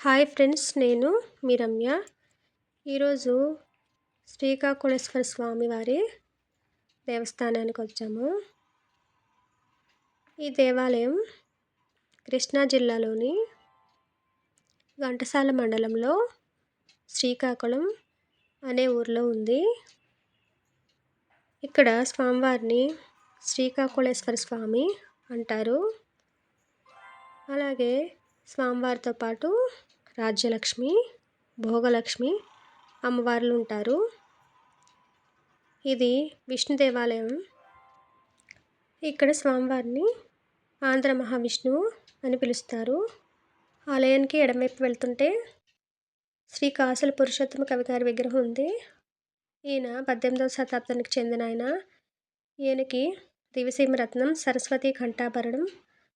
Hi friends, నేను మీ రమ్య. ఈరోజు శ్రీకాకుళేశ్వర స్వామి వారి దేవస్థానానికి వచ్చాము. ఈ దేవాలయం కృష్ణా జిల్లాలోని ఘంటసాల మండలంలో శ్రీకాకుళం అనే ఊరిలో ఉంది. ఇక్కడ స్వామివారిని శ్రీకాకుళేశ్వర స్వామి అంటారు. అలాగే స్వామివారితో పాటు రాజ్యలక్ష్మి, భోగలక్ష్మి అమ్మవార్లు ఉంటారు. ఇది విష్ణు దేవాలయం. ఇక్కడ స్వామివారిని ఆంధ్ర మహావిష్ణువు అని పిలుస్తారు. ఆలయానికి ఎడమవైపు వెళ్తుంటే శ్రీ కాసుల పురుషోత్తమ కవి గారి విగ్రహం ఉంది. ఈయన 18వ శతాబ్దానికి చెందిన ఆయన. ఈయనకి దివిసీమ రత్నం, సరస్వతి కంఠాభరణం,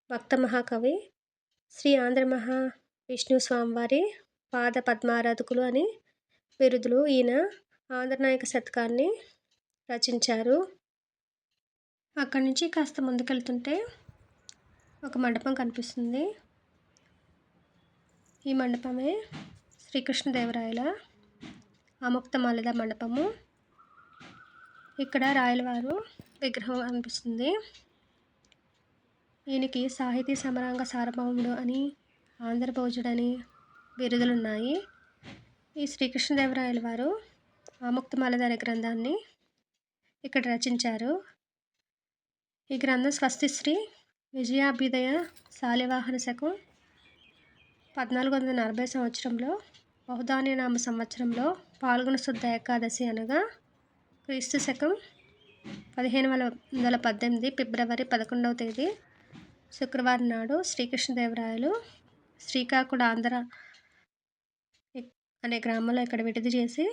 భక్త మహాకవి, శ్రీ ఆంధ్ర మహావిష్ణువు స్వామివారి పాద పద్మారాధకులు అని బిరుదులు. ఈయన ఆంధ్రనాయక శతకాన్ని రచించారు. అక్కడి నుంచి కాస్త ముందుకెళ్తుంటే ఒక మండపం కనిపిస్తుంది. ఈ మండపమే శ్రీకృష్ణదేవరాయల ఆముక్తమాల్యద మండపము. ఇక్కడ రాయలవారు విగ్రహం కనిపిస్తుంది. ఈయనకి సాహితీ సమరాంగ సార్వభౌముడు అని, ఆంధ్రభోజుడని బిరుదులున్నాయి. ఈ శ్రీకృష్ణదేవరాయల వారు ఆముక్తమాల్యద అనే గ్రంథాన్ని ఇక్కడ రచించారు. ఈ గ్రంథం స్వస్తిశ్రీ విజయాభ్యుదయ శాలివాహన శకం 1440 సంవత్సరంలో బహుధాన్యనామ సంవత్సరంలో పాల్గొన శుద్ధ ఏకాదశి అనగా క్రీస్తు శకం 1518 ఫిబ్రవరి 11వ తేదీ శుక్రవారం నాడు శ్రీకృష్ణదేవరాయలు శ్రీకాకుళ ఆంధ్ర అనే గ్రామంలో ఇక్కడ విడిది చేసి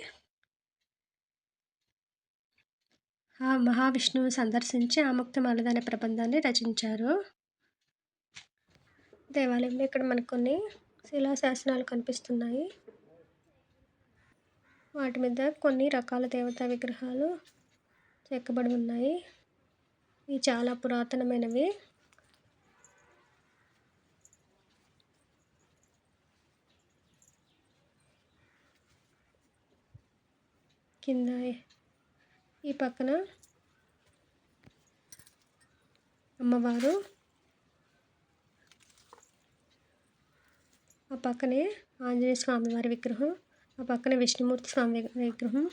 ఆ మహావిష్ణువుని సందర్శించి ఆముక్తమాల్యద అనే ప్రబంధాన్ని రచించారు. దేవాలయంలో ఇక్కడ మనకు కొన్ని శిలాశాసనాలు కనిపిస్తున్నాయి. వాటి మీద కొన్ని రకాల దేవతా విగ్రహాలు చెక్కబడి ఉన్నాయి. ఇవి చాలా పురాతనమైనవి. కింద ఈ పక్కన అమ్మవారు, ఆ పక్కనే ఆంజనేయ స్వామి వారి విగ్రహం, ఆ పక్కనే విష్ణుమూర్తి స్వామి విగ్రహం.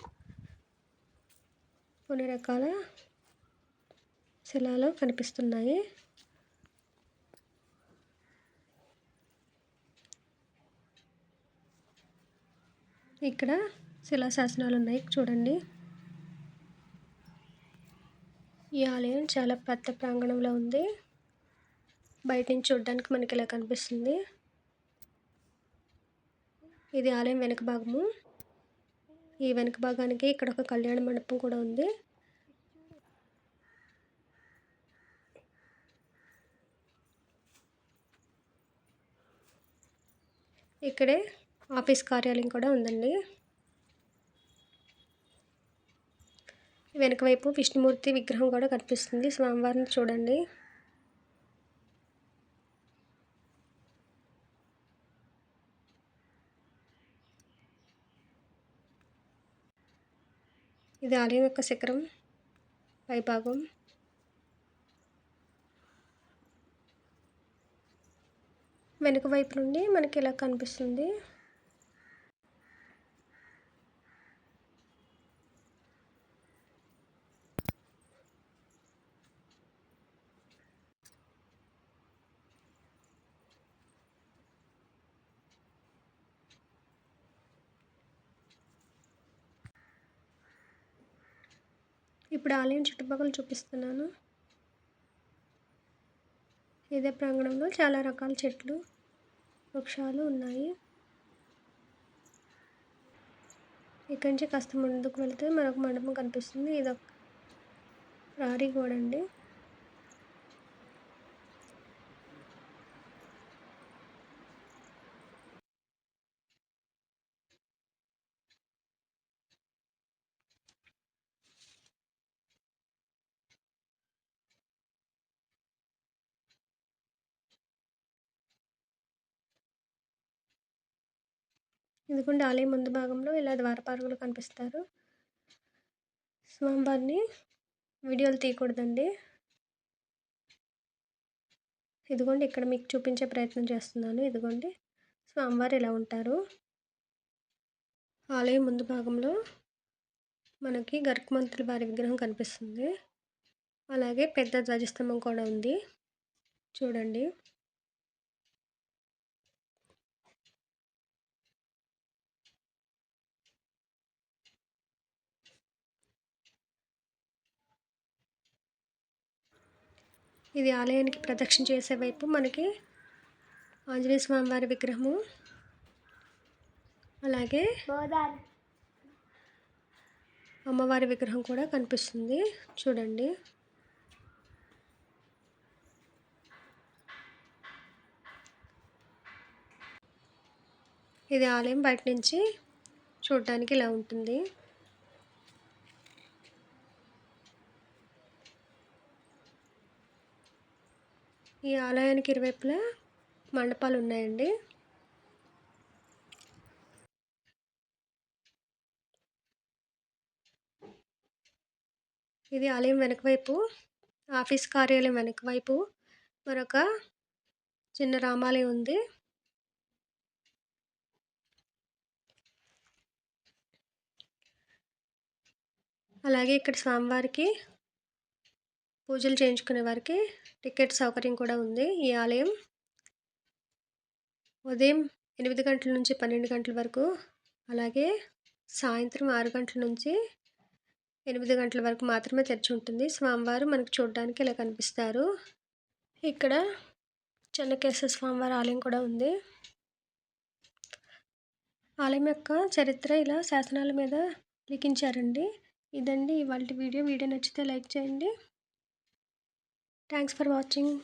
కొన్ని రకాల శిలాలు కనిపిస్తున్నాయి. ఇక్కడ శిలాశాసనాలు ఉన్నాయి, చూడండి. ఈ ఆలయం చాలా పెద్ద ప్రాంగణంలో ఉంది. బయట నుంచి చూడడానికి మనకి ఇలా కనిపిస్తుంది. ఇది ఆలయం వెనుక భాగము. ఈ వెనుక భాగానికి ఇక్కడ ఒక కళ్యాణ మండపం కూడా ఉంది. ఇక్కడే ఆఫీస్ కార్యాలయం కూడా ఉందండి. వెనుక వైపు విష్ణుమూర్తి విగ్రహం కూడా కనిపిస్తుంది. స్వామివారిని చూడండి. ఇది ఆలయం యొక్క శిఖరం పైభాగం. వెనుక వైపు నుండి మనకి ఇలా కనిపిస్తుంది. ఇప్పుడు ఆలయం చుట్టుపక్కల చూపిస్తున్నాను. ఇదే ప్రాంగణంలో చాలా రకాల చెట్లు, వృక్షాలు ఉన్నాయి. ఇక్కడి నుంచి కాస్త ముందుకు వెళ్తే మరొక మండపం కనిపిస్తుంది. ఇది ఒక రారీ గోడ అండి. ఇదిగోండి ఆలయం ముందు భాగంలో ఇలా ద్వారపాలకులు కనిపిస్తారు. స్వామివారిని వీడియోలు తీయకూడదండి. ఇదిగోండి ఇక్కడ మీకు చూపించే ప్రయత్నం చేస్తున్నాను. ఇదిగోండి స్వామివారు ఇలా ఉంటారు. ఆలయం ముందు భాగంలో మనకి గరుత్మంతుల వారి విగ్రహం కనిపిస్తుంది. అలాగే పెద్ద ధ్వజస్తంభం కూడా ఉంది. చూడండి. ఇది ఆలయానికి ప్రదక్షిణ చేసే వైపు మనకి ఆంజనేయ స్వామి వారి విగ్రహము, అలాగే అమ్మవారి విగ్రహం కూడా కనిపిస్తుంది. చూడండి. ఇది ఆలయం బయట నుంచి చూడటానికి ఇలా ఉంటుంది. ఈ ఆలయానికి ఇరువైపులా మండపాలు ఉన్నాయండి. ఇది ఆలయం వెనక వైపు, ఆఫీస్ కార్యాలయం వెనక వైపు మరొక చిన్న రామాలయం ఉంది. అలాగే ఇక్కడ స్వామివారికి పూజలు చేయించుకునే వారికి టికెట్ సౌకర్యం కూడా ఉంది. ఈ ఆలయం ఉదయం 8 గంటల నుంచి 12 గంటల వరకు, అలాగే సాయంత్రం 6 గంటల నుంచి 8 గంటల వరకు మాత్రమే తెరిచి ఉంటుంది. స్వామివారు మనకు చూడడానికి ఇలా కనిపిస్తారు. ఇక్కడ చెన్నకేశ్వర స్వామివారి ఆలయం కూడా ఉంది. ఆలయం యొక్క చరిత్ర ఇలా శాసనాల మీద లిఖించారండి. ఇదండి ఇవాల్టి వీడియో. వీడియో నచ్చితే లైక్ చేయండి. Thanks for watching.